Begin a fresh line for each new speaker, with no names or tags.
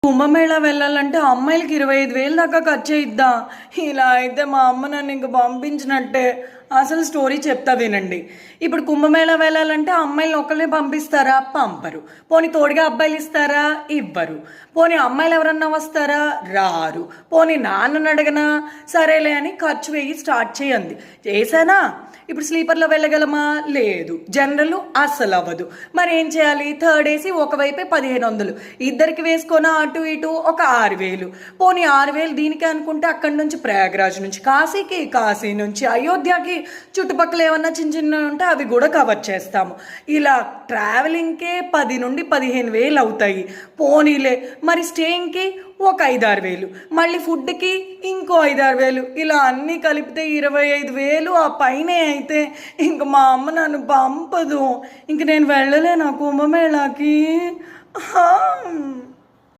కుంభమేళా వెళ్ళాలంటే అమ్మాయిలకి 25,000 దాకా ఖర్చు అయిద్దా? ఇలా అయితే మా అమ్మ నన్ను ఇంక పంపించినట్టే. అసలు స్టోరీ చెప్తా వినండి. ఇప్పుడు కుంభమేళా వెళ్ళాలంటే అమ్మాయిలను ఒకరిని పంపిస్తారా? పంపరు. పోనీ తోడుగా అబ్బాయిలు ఇస్తారా? ఇవ్వరు. పోనీ అమ్మాయిలు ఎవరన్నా వస్తారా? రారు. పోనీ నాన్నని అడగనా? సరేలే అని ఖర్చు వేయి స్టార్ట్ చేయండి. చేశానా? ఇప్పుడు స్లీపర్లో వెళ్ళగలమా? లేదు. జనరల్ అస్సలు అవ్వదు. మరి ఏం చేయాలి? థర్డ్ ఏసీ ఒకవైపే 1,500, ఇద్దరికి వేసుకొని అటు ఇటు ఒక 6,000. పోనీ 6,000 దీనికి అనుకుంటే అక్కడి నుంచి ప్రయాగరాజ్ నుంచి కాశీకి, కాశీ నుంచి అయోధ్యకి, చుట్టుపక్కల ఏమన్నా చిన్న చిన్న ఉంటే అవి కూడా కవర్ చేస్తాము. ఇలా ట్రావెలింగ్కే 10 నుండి 15,000 అవుతాయి. పోనీలే మరి స్టేయింగ్కి ఒక 5-6,000, మళ్ళీ ఫుడ్కి ఇంకో 5-6,000, ఇలా అన్నీ కలిపితే 25,000 ఆ పైనే అయితే ఇంక మా అమ్మ నన్ను పంపదు. ఇంక నేను వెళ్ళలేను కుంభమేళాకి.